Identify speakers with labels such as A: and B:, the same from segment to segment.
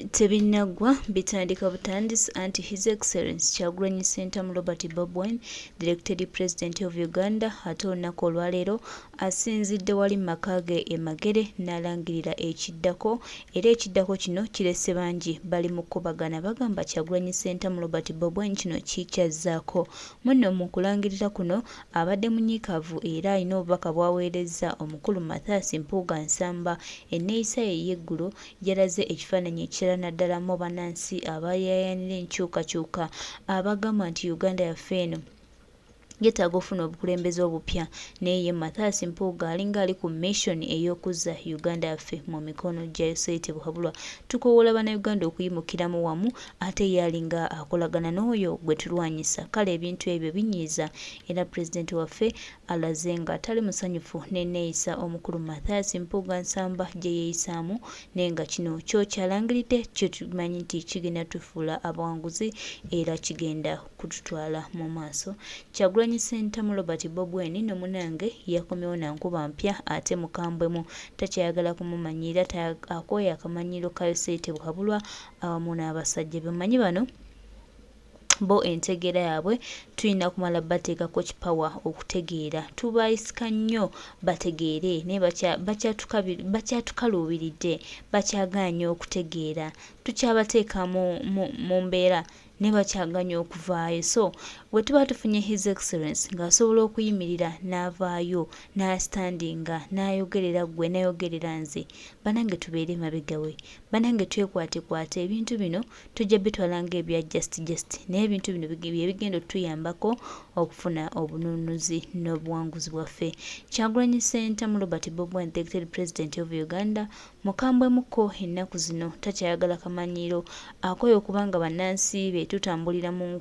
A: Tebinnagwa bitandika butandisi anti His Excellency Kyagulanyi Ssentamu Robert Bobi Wine, the elected President of Uganda, ate olunaku olwaleero asinzidde wali mu maka ge e Magere n'alangirira ekiddako, era ekiddako kino kirese bangi bali mu kkubagana bagamba Kyagulanyi Ssentamu Robert Bobi Wine kino kikyazzaako. Munno mu kulangirira kuno abadde munyiikaavu era alina obubaka bw'aweerezza omukulu Mathias Mpuuga Nsamba. Enneeyisa ye y'eggulu yalaze ekifaananyi ekirala naddala mu bannansi abayayanira enkyukakyuka abagamba nti Uganda yaffe eno yeetaaga ofuna obukulembeze obupya, naye ye Mathias Mpuuga alinga ali ku mission ey'okuzza Uganda yaffe mu mikono gya H.E Bobi. Tukoowola bannayuganda okuyimukiramu wamu, ate ye alinga akolagana n'oyo gwe tulwanyisa. Kale ebintu ebyo binyiiza, era pulezidenti waffe alaze nga atali musanyufu n'enneeyisa omukulu Mathias Mpuuga Nsamba gye yeeyisaamu, naye nga kino kyo kyalangiridde kyo tumanyi nti kigenda tufuula abawanguzi era kigenda kututwala mu maaso. Kyagulanyi Ssentamu Robert Bobi Wine no munange yakomyewo na nkuba mpya, ate mukambwemu takyayagala kumumanyira, akooye akamanyiro ka H.E Bobi awamu n'abasajja be. Mumanyi bano bo entegeera yaabwe tulina kumala bateekako kipawa okutegeera, tubayisika nnyo bategeere naye bakyatukaluubiridde, bakyagaanye okutegeera, tukyabateeka mu mbeera ne bakyaganya okuvaayo. So bwe tuba tufunye His Excellency ng'asobola okuyimirira n'avaayo n'astandinga n'ayogerera gwe n'ayogerera nze, banange tubeere mabega we, banange twekwatekwate. Ebintu bino tujja bitwala ng'ebya just naye ebintu bino bye bigenda otuyambako okufuna obununuzi n'obuwanguzi bwaffe. Kyagulanyi Ssentamu Robert Bobi Wine, the elected President of Uganda, mukambwemukko ennaku zino takyayagala kamanyiiro, akooye okubanga bannansi be tutambulira mu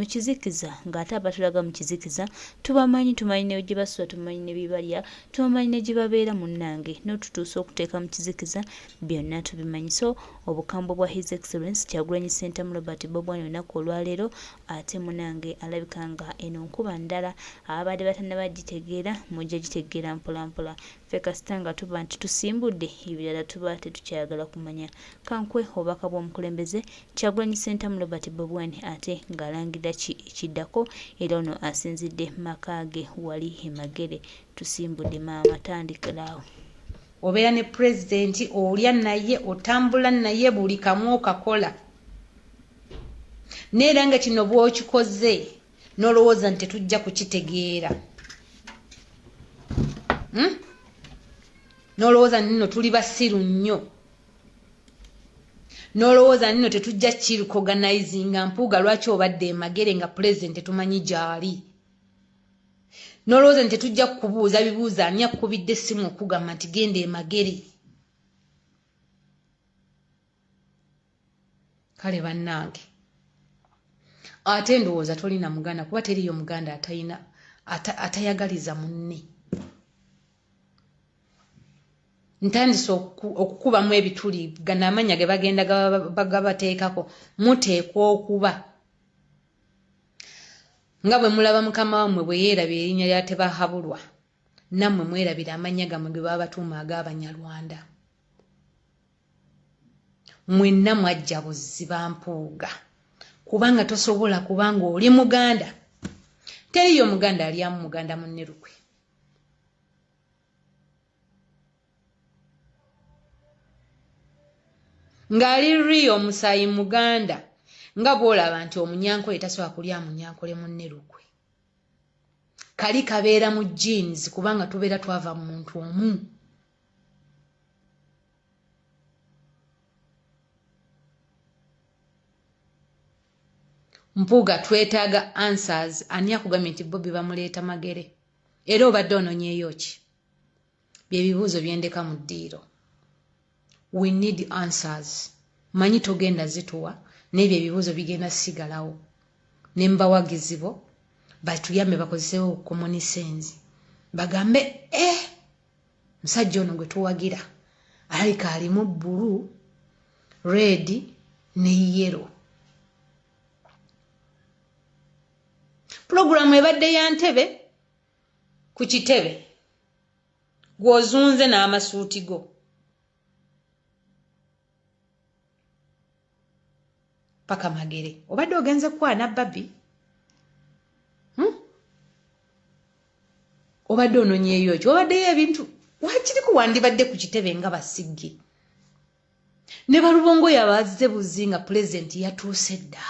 A: kizikiza, ng'ate abatulaga mu kizikiza tubamanyi, tumanyi ne gye basula, tumanyi ne bibalya, tubamanyi ne gye babeera munnange, n'otutuusa okuteeka mu kizikiza byonna tubimanyi. So obukambwe bwa His Excellency Kyagulanyi Ssentamu Robert Bobi Wine olunaku olwaleero, ate munnange alabika nga eno nkuba ndala abadde batannabagitegeera mujja gitegeera mpola mpola. Ffe kasita nga tuba nti tusimbudde, ebirala tuba tetukyayagala kumanya. Kankwe obubaka bw'omukulembeze Kyagulanyi Ssentamu Robert Bobi Wine ate ng'alangirira ekiddako, era ono asinzidde maka ge wali e Magere. Tusimbudde maama, tandikiraawo.
B: Obeera ne pulezidenti, olya naye, otambula naye, buli kamu okakola. Neera nga kino bw'okikoze n'olowooza nti tetujja kukitegeera. N'olowooza nno tuli basiru nnyo. N'olowooza nno tetujja kirikoganizinga Mpuuga lwaki obadde e Magere nga pulezidenti tumanyi gy'ali. N'olowooza nti tetujja kubuuza bibuuzo, ani akubidde essimu okugamba nti genda e Magere. Kale bannange, ate ndowooza tolina Muganda, kuba teriyo Muganda atayagaliza munne. Ntandise okukubamu ebituli gana amanya ge bagenda gabateekako, muteekwa okuba nga bwe mulaba mukama wammwe bwe yeerabira erinnya lya Tebahabulwa, nammwe mwerabira amanya gammwe ge baba batuuma ag'Abanyarwanda. Mwenna mwajja buzziba Mpuuga, kubanga tosobola kubanga oli Muganda. Teriyo Muganda alyamu Muganda munne lukwe. Ng'ali ri omusaayi Muganda, nga bw'olaba nti omunyankole tasobola kulya munyankole munne lukwe. Kali kabeera mu genes kubanga tubeera twava mu muntu omu. Mpuuga twetaaga answers. Ani akugambye nti Bobi bamuleeta Magere? Era obadde ononyeeyo ki? Bye bibuuzo byendeka mu ddiiro. We need answers. Manyi togenda zituwa, n'ebyo ebibuuzo bigenda sigalawo. Ne mbawagizi bo batuyambe bakozesewo common sense. Bagambe musajja ono gwe tuwagira alabika alimu bbulu, red ne yellow. Programu ebadde ya ntebe ku kitebe gw'ozunze n'amasuuti go. paka magere obadde ogenze kwana Babi obadde ononyeeyo ekyo obaddeyo ebintu wakiri kuwandibadde ku kitebe nga basigge ne balubongo yabazze buzi nga pulezidenti yatuuse dda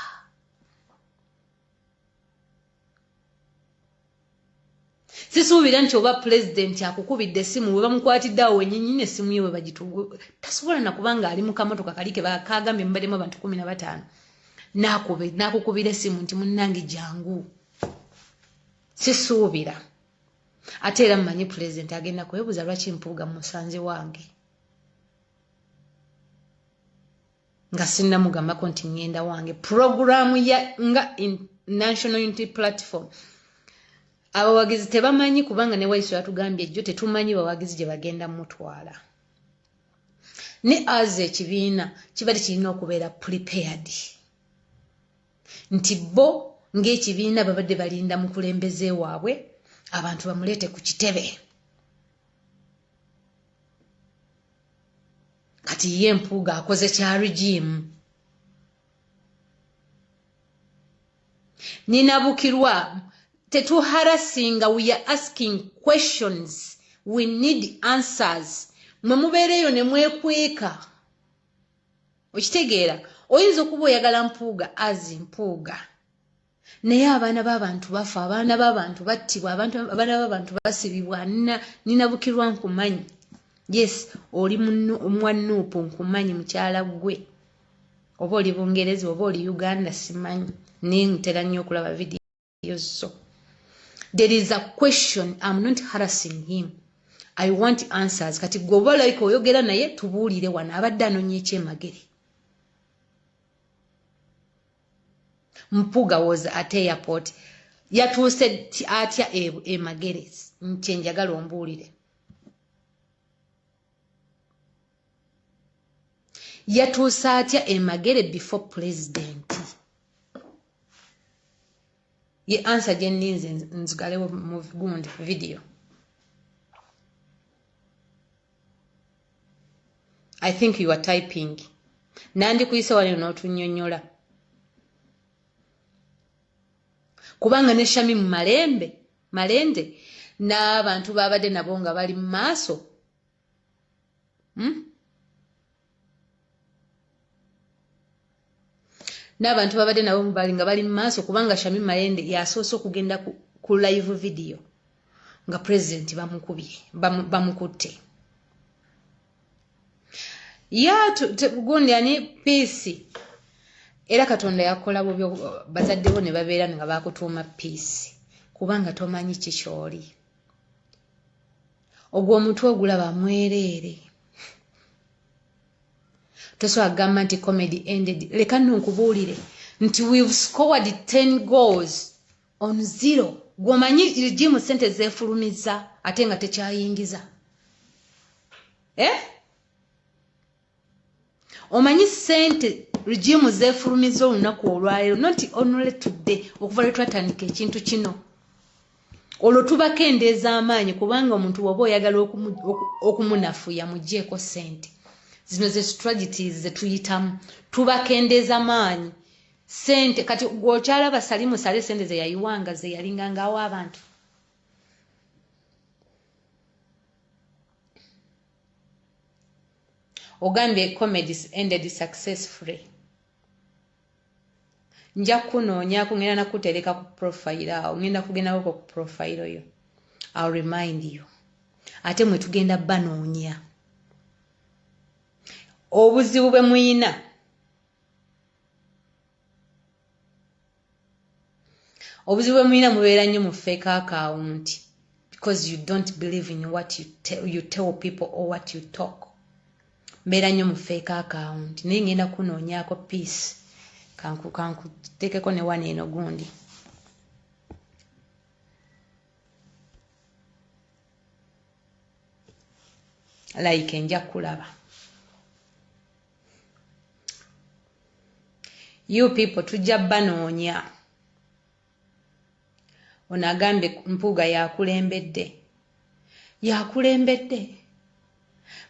B: sisuubira nti oba pulezidenti akukubidde essimu bwe bamukwatidde awo wennyini essimu ye bwe bagitugu tasobola nakubanga ali mu kamotoka kali ke bakagambye mubaddemu abantu 15 n'akukubira essimu nti munnange jangu sisuubira ate era mmanyi pulezidenti agenda kwebuuza lwaki Mpuuga musanze wange nga sinnamugambako nti ngenda wange puroguramu ya nga National Unity Platform abawagizi tebamanyi kubanga ne waiso yatugambye ejjo tetumanyi bawagizi gye bagenda mutwala ne aze ekibiina kibadde kirina okubeera prepared nti bo ng'ekibiina babadde balinda mukulembeze waabwe abantu bamuleete ku kitebe kati ye Mpuuga akoze kya regime ninabukirwa tetuharasinga we are asking questions we need answers mwe mubeereyo ne mwekweka okitegeera oyinza okuba oyagala Mpuuga azi Mpuuga naye abaana b'abantu bafa abaana b'abantu battibwa abaana b'abantu basibibwa ninabukirwa nkumanyi yes oli mwa Nuupu nkumanyi mukyala gwe oba oli Bungereza oba oli Uganda simanyi nintera nnyo okulaba video zo there is a question I'm not harassing him I want answers kati gwe oba like oyogera naye tubuulire wano abadde anoonya ekyemagere Mpuuga was at airport yatuuse atya emagere nti njagala ombuulire yatuuse atya emagere before president ye answer gye nninze nzigalewo mu gundi video I think you are typing nandi kuyise wale n'otunnyonnyola kubanga ne Shami mu malende n'abantu babadde nabo nga bali mu maaso n'abantu babadde nabo nga bali mu maaso kubanga Shami Malende yasoose okugenda ku live video nga president bamukutte gundi ani peace era Katonda yakola bubyo bazaddewo ne babeera nga bakutuuma peace kubanga tomanyi kikyoli ogwo omutwe ogulaba mwereere tosobola kugamba nti comedy ended leka nno nkubuulire nti we've scored 10 goals on 0 gwomanyi regime sente zeefulumiza ate nga tekyayingiza omanyi sente regime zeefulumiza olunaku olwaleero not only today okuva lwe twatandika ekintu kino olwo tubakendeeza amaanyi kubanga omuntu bw'oba oyagala okumunafuya mugjeeko sente zino ze strategies ze tuyitamu tubakendeeza amaanyi sente kati gwokyalaba Salimu Sale sente ze yayiwanga ze yalinganga awo abantu ogambye comedies ended successfully nja kunoonya kungenda nakutereka ku profile awo ngenda kugendako ku profile yo I'll remind you ate mwe tugenda banoonya obuzibu bwe muyina mubeera nnyo mu fake account because you don't believe in what you tell people or what you talk mbeera nnyo mu fake account naye ngenda kunoonyaako peace kankuteekeko ne wano eno gundi like nja kulaba you people tujja banoonya ono agambye Mpuuga yakulembedde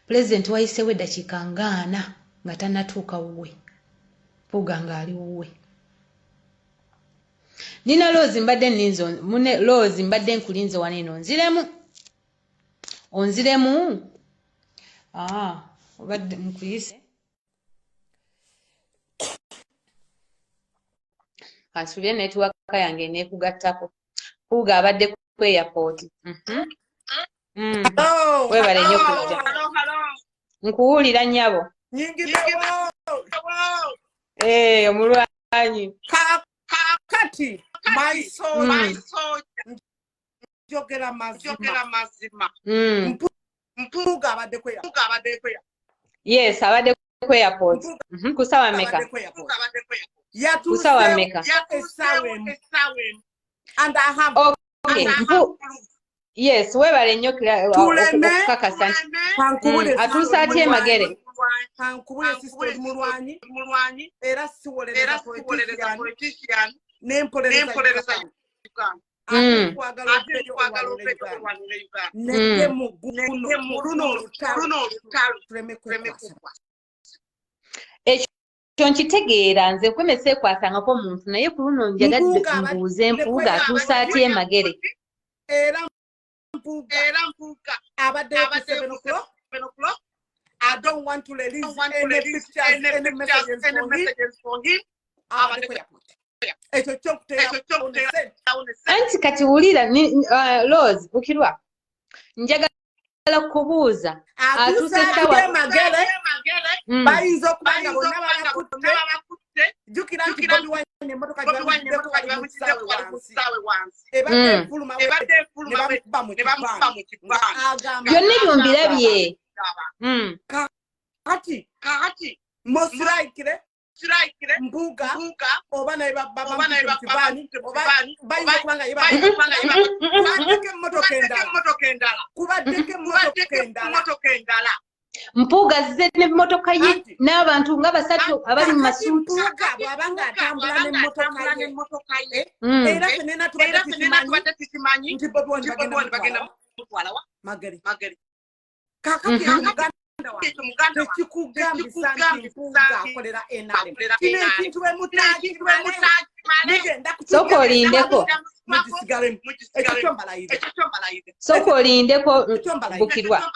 B: President wayisewo eddakiika 40 nga tannatuuka wuwe Mpuuga ng'ali wuwe. Nina Loozi mbadde nninzo mune Loozi mbadde nkulinze wano eno onziremu obadde nkuyise kansubire netiwaka yange neekugattako. Mpuuga abadde ku airport. Weebale nnyo kujja. Nkuwulira nnyabo. Omulwanyi.
C: Kakati maiso njogera mazima. Mpuuga abadde ku
B: Yes, abadde ku airport. Kusawa meka. Kusawa meka.
C: And I have
B: okay. Yes, weebale nnyo okukakasa nti atuusa atya e Magere.
C: Kankubule sister mulwanyi era siwolereza politician n'empolereza kwagala neke mu luno olutalo tuleme kwekwasa.
B: Ekyo nkitegeera nze kwemesa ekwasangako omuntu naye ku luno njagadde mbuuze Mpuuga atuusa atya e Magere.
C: Era Mpuuga abadde ku 7 o'clock. I don't want to release any pictures, any messages for him.
B: Anti kati wulira Rose Bukirwa njagala kubuuza atuuse sawa
C: Magere bayinza okubanga bonna babakutte jjukira nti Bobi Wine emmotoka gy'amussaawe wansi ebadde efuluma ne bamukuba mu kibbanga
B: byonna ebyo mbirabye.
C: Kakati mosiraikire Mpuuga oba naye babamukibani bayinza okubanga kubaddeko emmotoka endala.
B: Mpuuga zze n'emmotoka ye n'abantu nga basatu abali mu masuuti.
C: Mpuuga bw'abanga atambula n'emmotoka ye era fenena tubadde tukimanyi nti Bobi Wine bagenda mutwala Magere. Kakati Uganda tekikugambisa nti Mpuuga akolera NRM. Kino ekintu bwe mutaagi
B: Sooka olindeko. Sooka olindeko Bukirwa.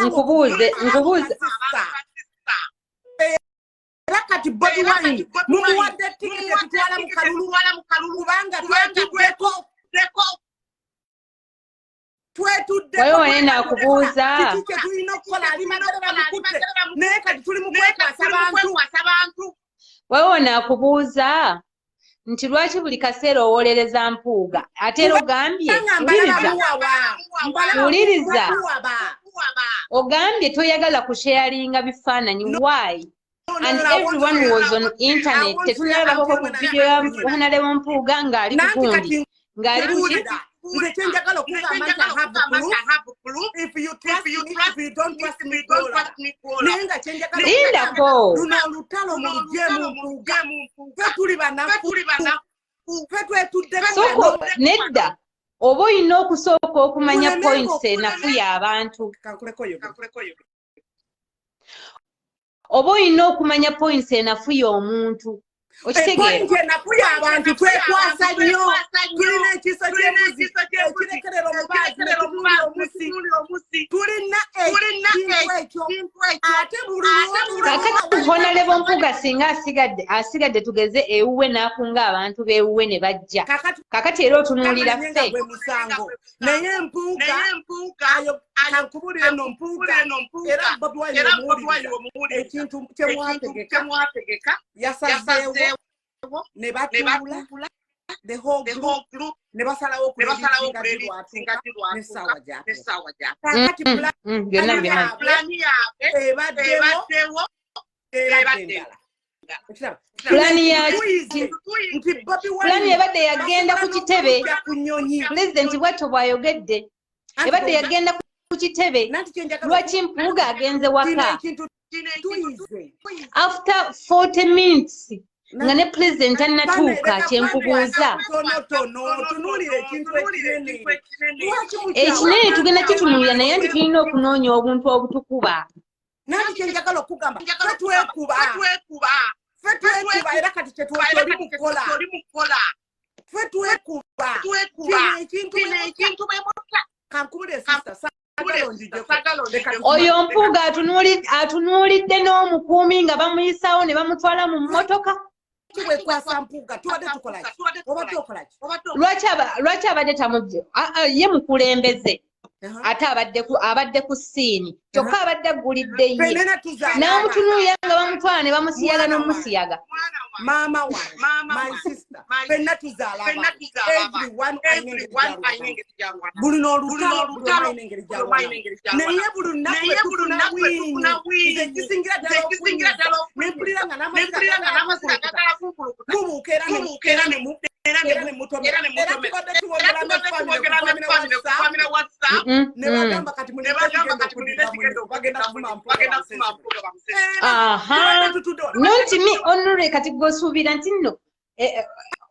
B: Nkubuuze.
C: Era kati Bobi Wine mumuwadde tikiti etutwala mu kalulu kubanga twetuddeko.
B: Wewe wane nakubuuza. Wewe nakubuuza nti lwaki buli kaseera owolereza Mpuuga ate era ogambye wuliriza ogambye toyagala kusharinga bifaananyi why and everyone was on internet tetunalabako ku video ya Honorable Mpuuga ng'ali ku gundi ng'ali ku
C: nze kyenjagala okugamba nti have proof. If you trust me, if you don't trust me, naye nga kyenjagala
B: lindako
C: luno olutalo mulugyemu Mpuuga ffe tuli banafu ffe twetudde
B: soko nedda oba olina okusooka okumanya points enafuya abantu oba olina okumanya points enafuya omuntu okitegeera
C: nafuya abantu twekwasa nnyo tulina ekiso ky'embuzi ekirekerera omubazi tulina ekintu ekyo ate
B: kakati Honorable Mpuuga singa asigadde tugeze ewuwe n'akunga abantu b'ewuwe ne bajja kakati era otunuulira ffe
C: naye Mpuuga ankubulire no Mpuuga era Bobi Wine omuwuliriza ekintu kyemwategeka yasazeewo ne batuula the whole group ne basalawo okusinga n'essaawa gyakati pulaani yaabwe ebaddewo
B: pulaani yaki pulaani ebadde yagenda ku kitebe pulezidenti bwatto bw'ayogedde ebadde yagenda ku kitebe lwaki Mpuuga agenze waka after 40 minutes nga ne pulezidenti annatuuka kyenkubuuza ekinene tugenda kitunuulira naye nti tulina okunoonya obuntu obutukuba
C: nanti kyenjagala okugamba fetwekuba mukola ffe twekuba kino ekintu kankubule sister
B: oyo mpuuga atunuulidde n'omukuumi nga bamuyisawo ne bamutwala mu mmotoka. Lwaki abadde tamujje? Ye mukulembeze ate abadde ku siini kyokka abadde aggulidde ye n'amutunuulira nga bamutwala ne bamusiyaga n'omusiyaga.
C: Mama my sister fenna tuzaala everyone ayinengeri jangwa bulino olutalo ayinengeri jangwa naye bulunaku tufuna wingi ekisingira ddala nempulira nga n'amasira gagala kunkulukuta mubuukeera ne mutomera era tubadde tuwogera ne WhatsApp ne bagamba kati bagenda kufuma mpuuga.
B: Nonti mi onore kati gosuubira nti nno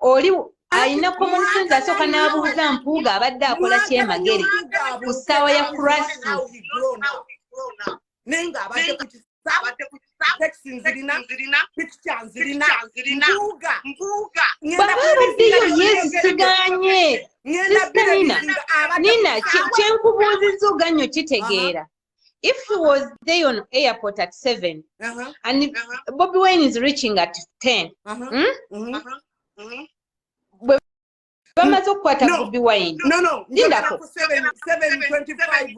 B: oli alina common sense asooka n'abuuza mpuuga abadde akola kyemagere ku ssaawa ya crisis.
C: Naye nga abadde ku taxi nzirina picture nzirina mpuuga
B: baba abaddeyo yeesisiganye. Nina kyenkubuuzizza ogannyo kitegeera. If he was there on airport at 7 and Bobi Wine is reaching at 10, bamaze okukwata Bobi Wine.
C: No.
B: Lindako.
C: 7:25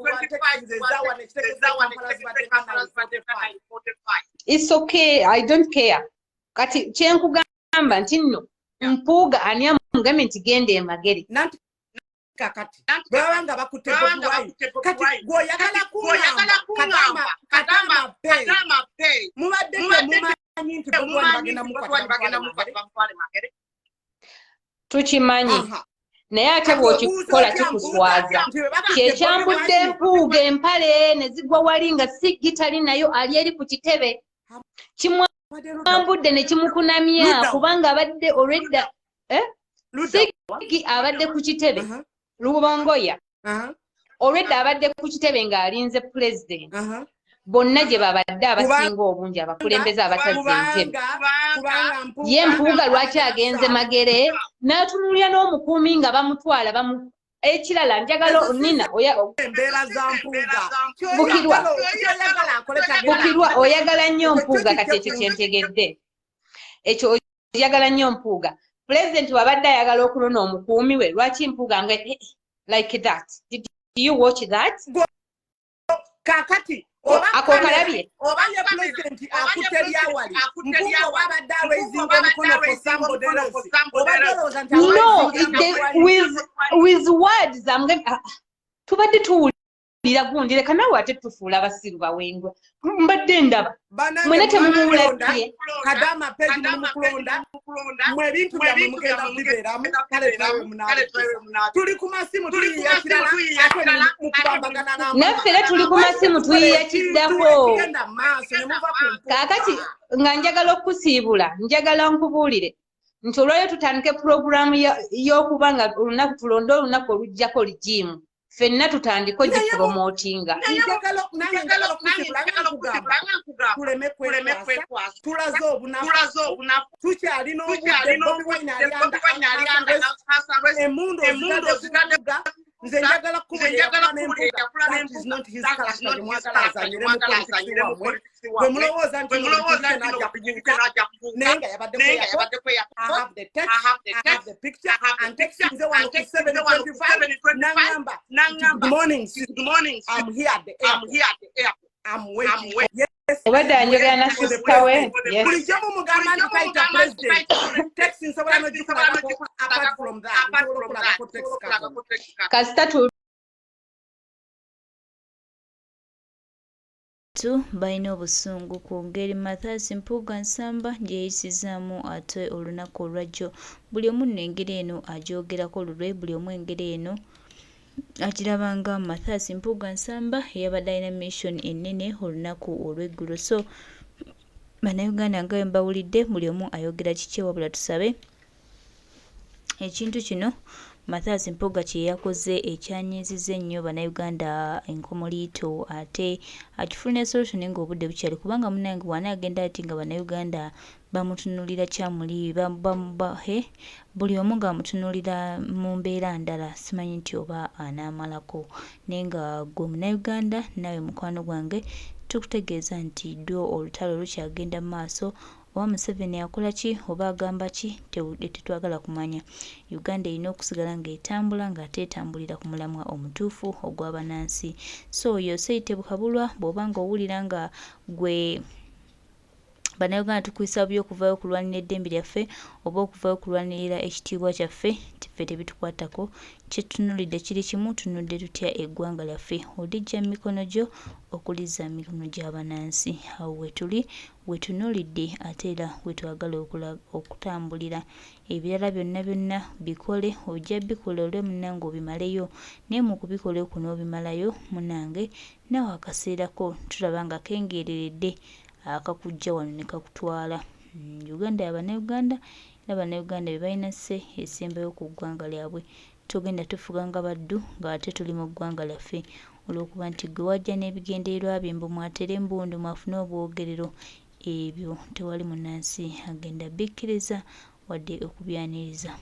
B: It's okay, I don't care. Kati kyenkugamba nti nno mpuuga ani amugambye nti genda emagere.
C: Kakati bwabanga bakutte Bobi Wine kati gwoyagala kuŋŋamba katama pe mubadde mumanyi nti Bobi Wine bagenda mukwata magere.
B: Tukimanyi naye ate bw'okikola kikuswaza. Kyekyambudde empuuga empale ne zigwa wali nga sigitali nayo ali eri ku kitebe. Kimwambudde ne kimukunamya kubanga abadde olwedda Siggi abadde ku kitebe. Lubongoya olwedda abadde ku kitebe ng'alinze president. Bonna gye babadde abasinga obungi abakulembeze abatazze entebe. Ye mpuuga lwaki agenze magere n'atunuulira n'omukuumi nga bamutwala ekirala njagala nina
C: embeera za mpuuga
B: Bukirwa oyagala nnyo mpuuga kati ekyo kyentegedde. Ekyo oyagala nnyo mpuuga. President wabadde ayagala okulona omukuumi we lwaki mpuuga nga like that. Did you watch that?
C: Kakati
B: ako kalabye
C: obanye president akuteria wali mpuuga wabadde awezinga omukono for somebody else.
B: No, with words tubadde tuwulira gundi leka nawe ate tufuula abasiru bawengwe mbadde ndaba mwena temumuulabye
C: kadama pegi mumukulonda mwe ebintu byamwe mugenda bibeeramu kale tuli ku masimu tuliya kirala ate mukubambagana
B: naffe era tuli ku masimu tuyiya kiddako kaakati nga njagala okusiibula njagala nkubuulire nti olwayo tutandike puroguramu y'okuba nga olunaku tulonde olunaku oluggyako ligimu ffenna tutandiko gipromotinga.
C: Tuleme kwekwasa tulaze obunafu tukyalina obudde Bobi Wine ali emundu oziraga nze njagala kubeera that is not his character mwagala azanyire mupolitiki bwe mulowooza nti najja kubuuka naye nga yabadde kweya I have the text, I have the picture and text nze wano ku 7:25 nangamba good morning I'm here at the airport I'm waiting.
B: Obadde anjogera na sister we. Yes.
C: Bulijjo mugamba nti taita president. Text nsobola n'ogikulabako apart from that.
B: Kasita
A: balina obusungu ku ngeri Mathias Mpuuga Nsamba gye yeeyisizaamu ate olunaku olwajjo. Buli omu nno engeri eno agyogerako lulwe, buli omu engeri eno akirabanga Mathias Mpuuga Nsamba yabadde alina mission ennene olunaku olw'eggulo. So bannayuganda nga bwe mbawulidde buli omu ayogera kiki wabula tusabe ekintu kino Mathias Mpuuga kye yakoze ekyanyiizizza ennyo bannayuganda enkomoliito ate akifuna solution ng'obudde bukyali kubanga munnange wanaagenda ati nga bannayuganda bamutunulira kyamuli buli omu ng'amutunulira mu mbeera ndala, simanyi nti oba anaamalako. Naye nga gwe Munnayuganda naawe mukwano gwange tukutegeeza nti ddwo olutalo lukyagenda mu maaso. Oba Museveni akola ki oba agamba ki tetwagala kumanya. Uganda erina okusigala ng'etambula ng'ateetambulira ku mulamwa omutuufu ogw'abannansi. So Yosei Bukabulwa bw'oba ng'owulira nga gwe Bannayuganda tukwisa bubi okuvaayo okulwanira eddembe lyaffe oba okuvaayo okulwanirira ekitiibwa kyaffe, ffe tebitukwatako. Kye tutunulidde kiri kimu, tunudde tutya eggwanga lyaffe. Olijja mu mikono gyo okuliza mu mikono gy'abannansi. Awo wetuli wetunulidde ate era wetwagala okutambulira. Ebirala byonna bikole, ojja bikola olwe munnange obimaleyo. Naye mu kubikola kuno obimalayo munnange naawe akaseerako tulaba nga kengeereredde akakujja wano ne kakutwala. Uganda y'Abannayuganda era Abannayuganda be balina sse esembayo ku ggwanga lyabwe. Tugenda tufuga nga baddu ng'ate tuli mu ggwanga lyaffe olw'okuba nti gwe wajja n'ebigendererwa bye mbu mwatere embundu mwafune obwogerero, ebyo tewali munnansi agenda bikkiriza wadde okubyaniriza.